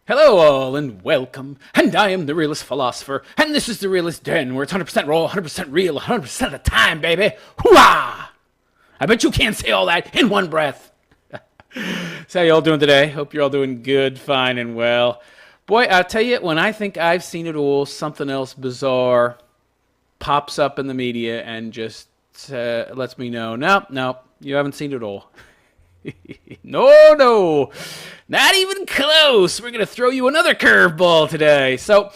Hello all and welcome, and I am the Realist Philosopher, and this is the Realist Den, where it's 100% raw, 100% real, 100% of the time, baby. Hooah! I bet you can't say all that in one breath. So how y'all doing today? Hope you're all doing good, fine, and well. Boy, I'll tell you, when I think I've seen it all, something else bizarre pops up in the media and just lets me know, nope, you haven't seen it all. No, not even close. We're going to throw you another curveball today. So,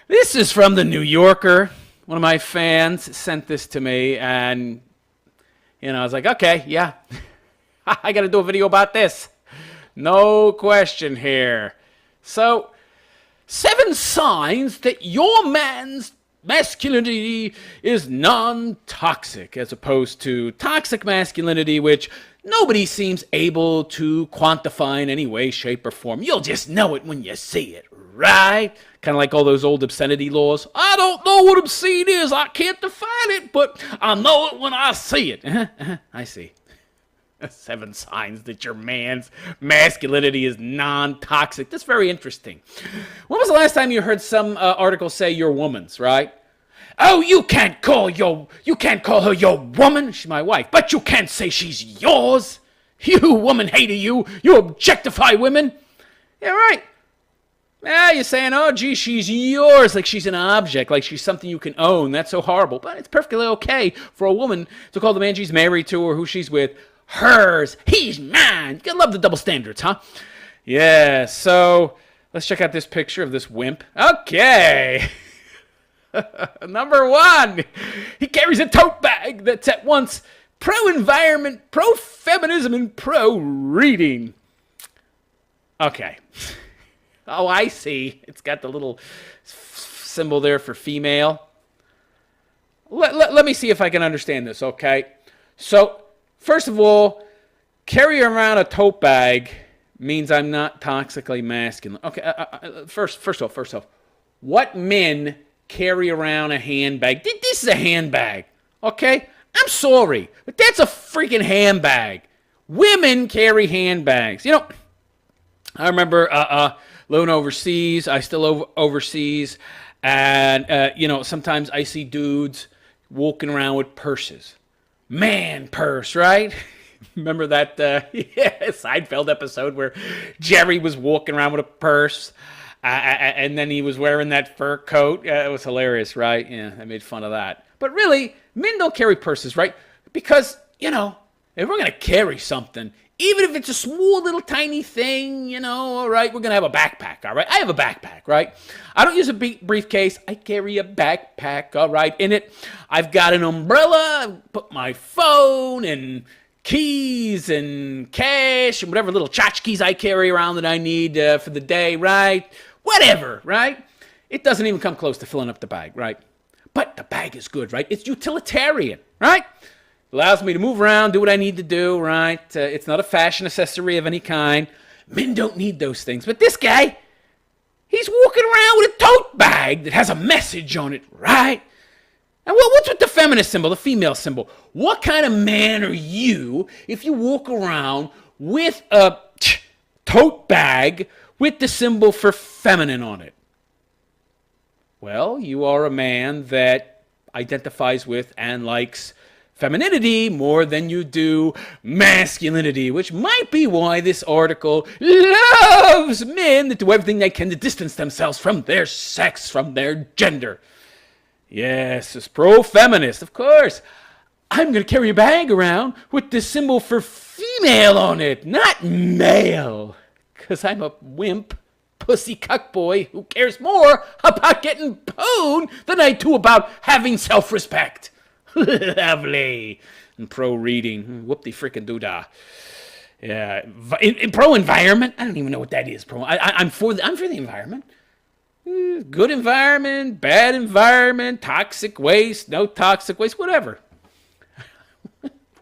this is from the New Yorker. One of my fans sent this to me, and, I was like, okay, yeah, I got to do a video about this. No question here. So, 7 signs that your man's masculinity is non-toxic, as opposed to toxic masculinity, which nobody seems able to quantify in any way, shape, or form. You'll just know it when you see it, right? Kind of like all those old obscenity laws. I don't know what obscene is. I can't define it, but I know it when I see it. I see. 7 signs that your man's masculinity is non-toxic. That's very interesting. When was the last time you heard some article say your woman's, right? Oh, you can't call her your woman. She's my wife, but you can't say she's yours. You woman hater, you objectify women. Yeah, right. Yeah, you're saying, oh, gee, she's yours, like she's an object, like she's something you can own. That's so horrible. But it's perfectly okay for a woman to call the man she's married to or who she's with hers. He's mine. You love the double standards, huh? Yeah, so let's check out this picture of this wimp. Okay. Number 1, he carries a tote bag that's at once pro-environment, pro-feminism, and pro-reading. Okay. Oh, I see. It's got the little symbol there for female. Let me see if I can understand this, okay? So, first of all, carry around a tote bag means I'm not toxically masculine. Okay, first off, what men carry around a handbag? This is a handbag, okay? I'm sorry, but that's a freaking handbag. Women carry handbags. I remember living overseas. I still live overseas. And, sometimes I see dudes walking around with purses. Man purse, right? Remember that Seinfeld episode where Jerry was walking around with a purse? And then he was wearing that fur coat. It was hilarious, right? Yeah, I made fun of that. But really, men don't carry purses, right? Because, if we're going to carry something, even if it's a small little tiny thing, all right, we're going to have a backpack, all right? I have a backpack, right? I don't use a briefcase. I carry a backpack, all right? In it, I've got an umbrella, put my phone and keys and cash and whatever little tchotchkes I carry around that I need for the day, right? Whatever, right? It doesn't even come close to filling up the bag, right? But the bag is good, right? It's utilitarian, right? Allows me to move around, do what I need to do, right? It's not a fashion accessory of any kind. Men don't need those things. But this guy, he's walking around with a tote bag that has a message on it, right? And what's with the feminist symbol, the female symbol? What kind of man are you if you walk around with a tote bag with the symbol for feminine on it? Well, you are a man that identifies with and likes femininity more than you do masculinity, which might be why this article loves men that do everything they can to distance themselves from their sex, from their gender. Yes, it's pro-feminist, of course. I'm going to carry a bag around with the symbol for female on it, not male. Because I'm a wimp, pussy cuckboy who cares more about getting pwned than I do about having self-respect. Lovely. And pro-reading. Whoop-de-frickin' Yeah. In pro-environment, I don't even know what that is. I'm for the environment. Good environment, bad environment, toxic waste, no toxic waste, whatever.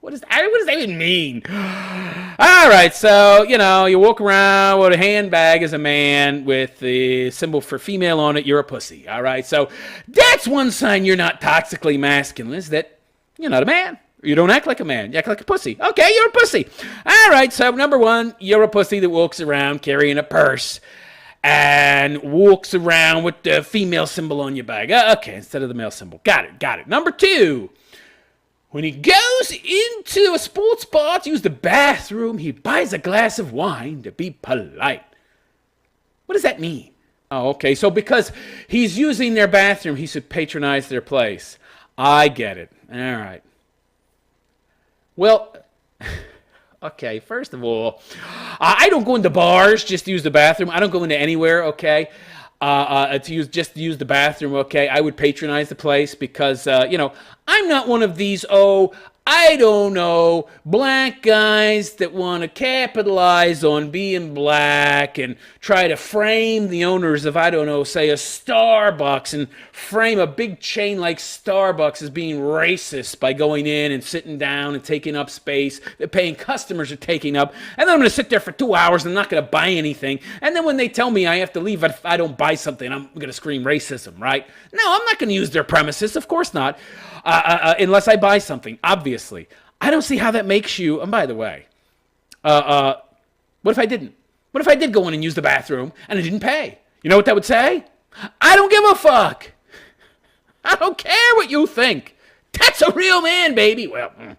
What does that even mean? All right, so, you walk around with a handbag as a man with the symbol for female on it, you're a pussy, all right? So that's one sign you're not toxically masculine, is that you're not a man. You don't act like a man. You act like a pussy. Okay, you're a pussy. All right, so number 1, you're a pussy that walks around carrying a purse. and walks around with the female symbol on your bag. Okay, instead of the male symbol. Got it. Number 2, when he goes into a sports bar to use the bathroom, he buys a glass of wine to be polite. What does that mean? Oh, okay, so because he's using their bathroom, he should patronize their place. I get it. All right. Well, okay, first of all, I don't go into bars just to use the bathroom. I don't go into anywhere, okay, to use the bathroom, okay. I would patronize the place because, I'm not one of these, I don't know, black guys that want to capitalize on being black and try to frame the owners of, I don't know, say a Starbucks and frame a big chain like Starbucks as being racist by going in and sitting down and taking up space that paying customers are taking up. And then I'm going to sit there for 2 hours and I'm not going to buy anything. And then when they tell me I have to leave if I don't buy something, I'm going to scream racism, right? No, I'm not going to use their premises. Of course not. Unless I buy something, obviously. I don't see how that makes you, and by the way, what if I didn't? What if I did go in and use the bathroom and I didn't pay? You know what that would say? I don't give a fuck. I don't care what you think. That's a real man, baby. Well, I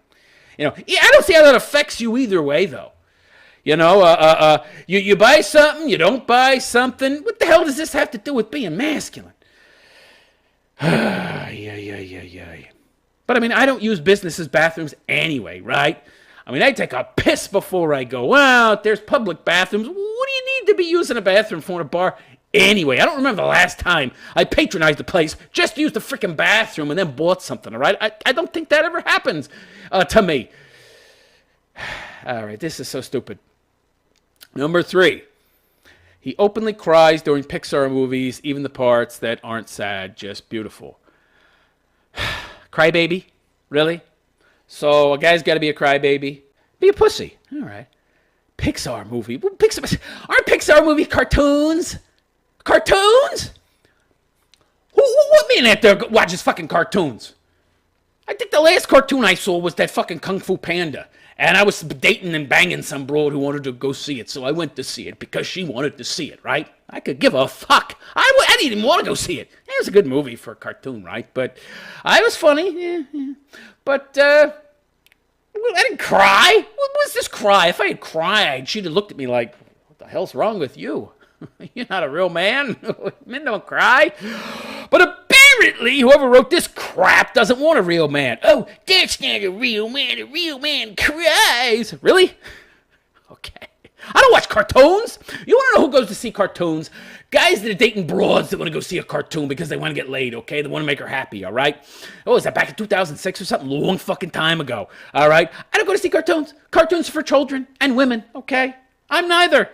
don't see how that affects you either way, though. You buy something, you don't buy something. What the hell does this have to do with being masculine? Yeah. But I don't use businesses' bathrooms anyway, right? I take a piss before I go out. There's public bathrooms. What do you need to be using a bathroom for in a bar anyway? I don't remember the last time I patronized a place just to use the freaking bathroom and then bought something, all right? I don't think that ever happens to me. All right, this is so stupid. Number 3. He openly cries during Pixar movies, even the parts that aren't sad, just beautiful. Crybaby? Really? So a guy's got to be a crybaby? Be a pussy. All right. Pixar movie. Aren't Pixar movie cartoons? Cartoons? What man out there watches fucking cartoons? I think the last cartoon I saw was that fucking Kung Fu Panda. And I was dating and banging some broad who wanted to go see it, so I went to see it because she wanted to see it, right? I could give a fuck. I didn't even want to go see it. It was a good movie for a cartoon, right? But it was funny. Yeah. But I didn't cry. What was this cry? If I had cried, she'd have looked at me like, what the hell's wrong with you? You're not a real man. Men don't cry. But apparently, whoever wrote this crap doesn't want a real man. Oh, that's not a real man. A real man cries. Really? Okay. I don't watch cartoons. You want to know who goes to see cartoons? Guys that are dating broads that want to go see a cartoon because they want to get laid, okay? They want to make her happy, all right? Oh, is that back in 2006 or something? Long fucking time ago, all right? I don't go to see cartoons. Cartoons are for children and women, okay? I'm neither.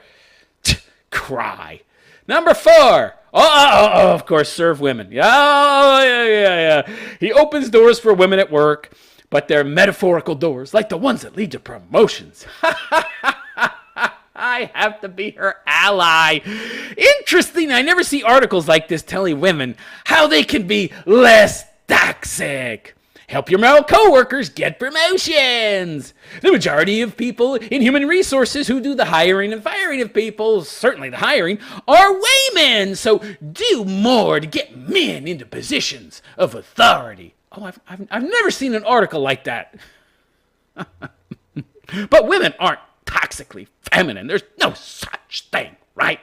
Cry. Number 4. Of course, serve women. Yeah. He opens doors for women at work, but they're metaphorical doors, like the ones that lead to promotions. I have to be her ally. Interesting. I never see articles like this telling women how they can be less toxic. Help your male coworkers get promotions. The majority of people in human resources who do the hiring and firing of people, certainly the hiring, are women. So do more to get men into positions of authority. Oh, I've never seen an article like that. But women aren't toxically feminine. There's no such thing, right?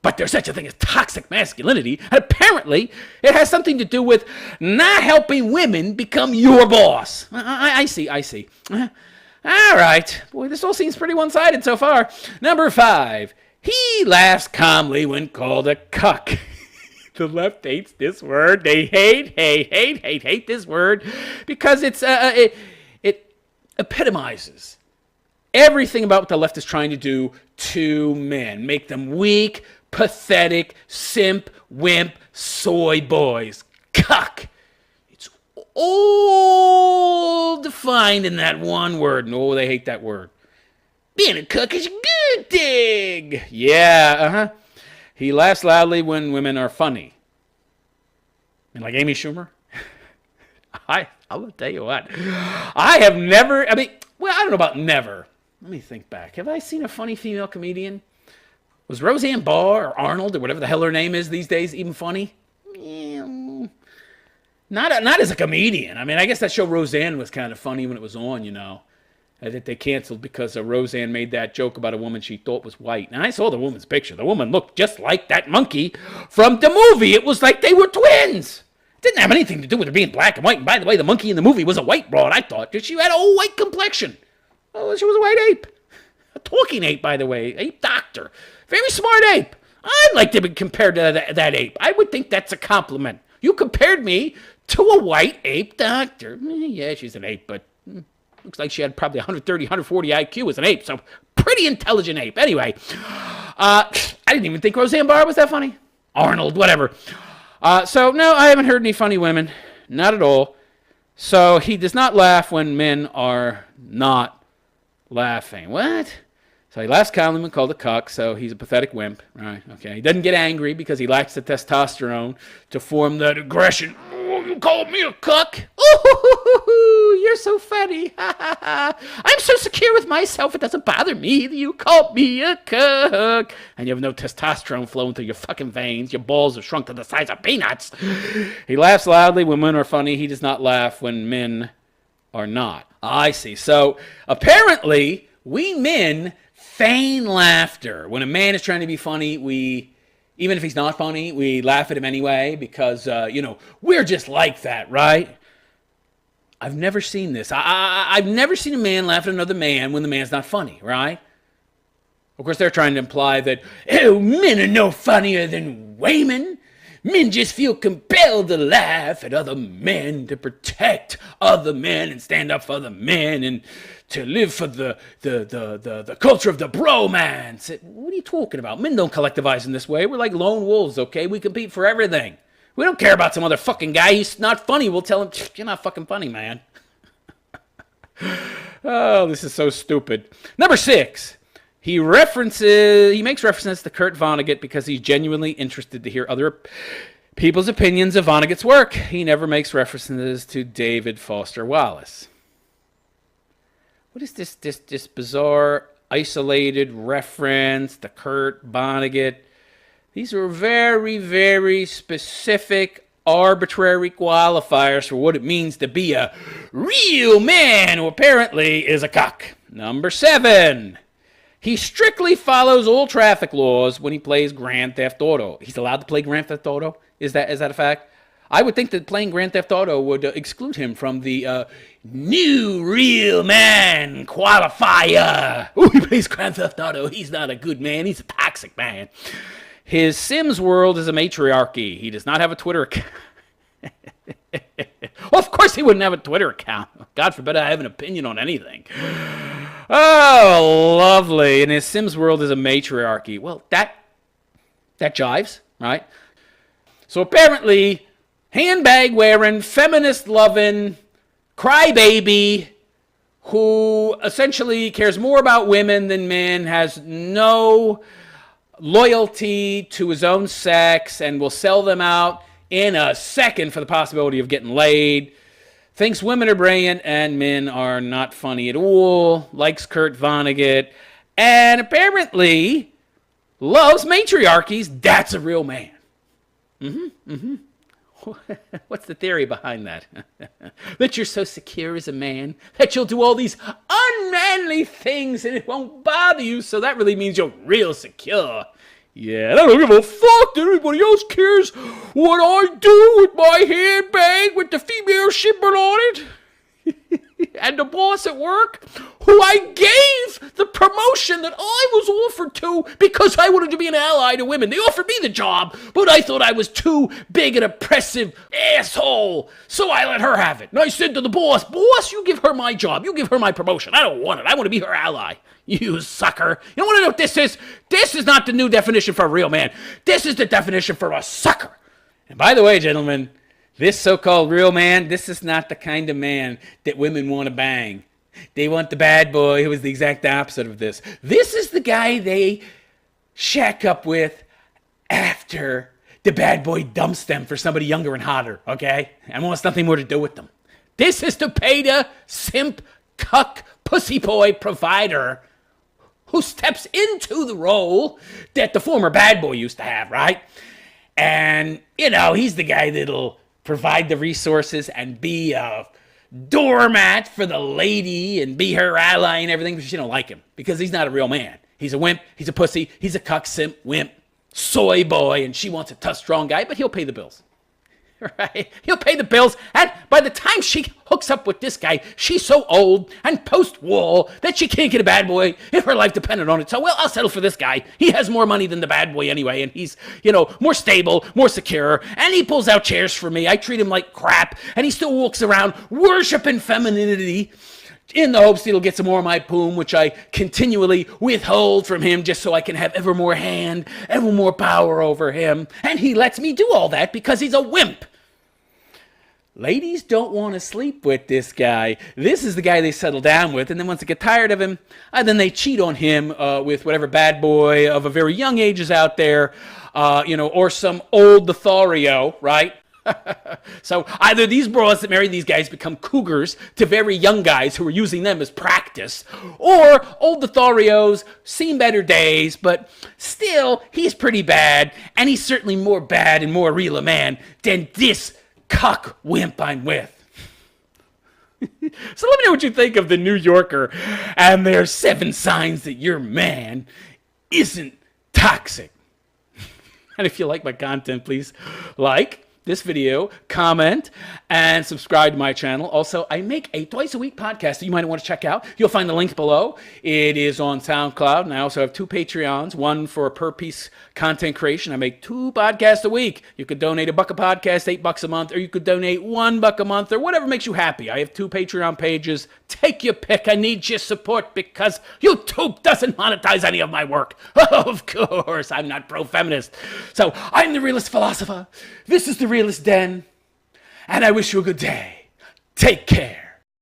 But there's such a thing as toxic masculinity, and apparently it has something to do with not helping women become your boss. I see. All right. Boy, this all seems pretty one-sided so far. Number 5. He laughs calmly when called a cuck. The left hates this word. They hate this word because it epitomizes everything about what the left is trying to do to men. Make them weak, pathetic, simp, wimp, soy boys. Cuck. It's all defined in that one word. No, they hate that word. Being a cuck is a good thing. Yeah, He laughs loudly when women are funny. Like Amy Schumer? I will tell you what. I have never, I don't know about never. Let me think back. Have I seen a funny female comedian? Was Roseanne Barr or Arnold or whatever the hell her name is these days even funny? Yeah, not as a comedian. I mean, I guess that show Roseanne was kind of funny when it was on, that they canceled because Roseanne made that joke about a woman she thought was white. And I saw the woman's picture. The woman looked just like that monkey from the movie. It was like they were twins. It didn't have anything to do with her being black and white. And by the way, the monkey in the movie was a white broad, I thought, because she had a white complexion. Oh, she was a white ape. A talking ape, by the way. Ape doctor. Very smart ape. I'd like to be compared to that ape. I would think that's a compliment. You compared me to a white ape doctor. Yeah, she's an ape, but looks like she had probably 130, 140 IQ as an ape. So pretty intelligent ape. Anyway, I didn't even think Roseanne Barr was that funny. Arnold, whatever. So no, I haven't heard any funny women. Not at all. So he does not laugh when men are not laughing. What? So he laughs calmly when called a cuck, so he's a pathetic wimp. Right, okay. He doesn't get angry because he lacks the testosterone to form that aggression. Oh, you called me a cuck? Ooh, you're so funny. I'm so secure with myself, it doesn't bother me that you called me a cuck. And you have no testosterone flowing through your fucking veins. Your balls are shrunk to the size of peanuts. He laughs loudly when men are funny. He does not laugh when men are not. I see. So apparently, we men feign laughter. When a man is trying to be funny, even if he's not funny, we laugh at him anyway because, we're just like that, right? I've never seen this. I've never seen a man laugh at another man when the man's not funny, right? Of course, they're trying to imply that, men are no funnier than women. Men just feel compelled to laugh at other men, to protect other men and stand up for other men and to live for the culture of the bromance. What are you talking about? Men don't collectivize in this way. We're like lone wolves, okay? We compete for everything. We don't care about some other fucking guy. He's not funny. We'll tell him, you're not fucking funny, man. Oh, this is so stupid. Number 6. He makes references to Kurt Vonnegut because he's genuinely interested to hear other people's opinions of Vonnegut's work. He never makes references to David Foster Wallace. What is this bizarre, isolated reference to Kurt Vonnegut? These are very, very specific, arbitrary qualifiers for what it means to be a real man who apparently is a cuck. Number 7. He strictly follows all traffic laws when he plays Grand Theft Auto. He's allowed to play Grand Theft Auto? Is that a fact? I would think that playing Grand Theft Auto would exclude him from the new real man qualifier. Oh, he plays Grand Theft Auto. He's not a good man. He's a toxic man. His Sims world is a matriarchy. He does not have a Twitter account. Well, of course he wouldn't have a Twitter account. God forbid I have an opinion on anything. Oh, lovely. And his Sims world is a matriarchy. Well, that jives, right? So apparently, handbag-wearing, feminist-loving, crybaby who essentially cares more about women than men, has no loyalty to his own sex, and will sell them out in a second for the possibility of getting laid, thinks women are brilliant and men are not funny at all, likes Kurt Vonnegut, and apparently loves matriarchies. That's a real man. What's the theory behind that? That you're so secure as a man that you'll do all these unmanly things and it won't bother you, so that really means you're real secure. Yeah, I don't give a fuck that anybody else cares what I do with my handbag with the female shipper on it. And the boss at work, who I gave the promotion that I was offered to because I wanted to be an ally to women. They offered me the job, but I thought I was too big an oppressive asshole, so I let her have it. And I said to the boss, you give her my job. You give her my promotion. I don't want it. I want to be her ally. You sucker. You want to know what this is? This is not the new definition for a real man. This is the definition for a sucker. And by the way, gentlemen, this so-called real man, this is not the kind of man that women want to bang. They want the bad boy who is the exact opposite of this. This is the guy they shack up with after the bad boy dumps them for somebody younger and hotter, okay? And wants nothing more to do with them. This is the beta, simp, cuck, pussy boy provider who steps into the role that the former bad boy used to have, right? And, he's the guy that'll provide the resources and be a doormat for the lady and be her ally and everything, but she don't like him because he's not a real man. He's a wimp, he's a pussy, he's a cuck, simp, wimp, soy boy, and she wants a tough, strong guy, but he'll pay the bills. Right? He'll pay the bills, and by the time she hooks up with this guy, she's so old and post-war that she can't get a bad boy if her life depended on it. So, I'll settle for this guy. He has more money than the bad boy anyway, and he's, more stable, more secure, and he pulls out chairs for me. I treat him like crap, and he still walks around worshiping femininity in the hopes that he'll get some more of my poom, which I continually withhold from him just so I can have ever more hand, ever more power over him. And he lets me do all that because he's a wimp. Ladies don't want to sleep with this guy. This is the guy they settle down with, and then once they get tired of him, then they cheat on him with whatever bad boy of a very young age is out there, or some old Lothario, right? So either these bras that marry these guys become cougars to very young guys who are using them as practice, or old Lotharios seen better days, but still, he's pretty bad, and he's certainly more bad and more real a man than this cuck wimp I'm with. So let me know what you think of the New Yorker and their 7 signs that your man isn't toxic. And if you like my content, please like this video, comment, and subscribe to my channel. Also, I make a twice-a-week podcast that you might want to check out. You'll find the link below. It is on SoundCloud, and I also have 2 Patreons, one for per-piece content creation. I make 2 podcasts a week. You could donate $1 a podcast, $8 a month, or you could donate $1 a month, or whatever makes you happy. I have 2 Patreon pages. Take your pick. I need your support because YouTube doesn't monetize any of my work. Of course, I'm not pro-feminist. So, I'm the realist philosopher. This is the Realist Den, and I wish you a good day. Take care.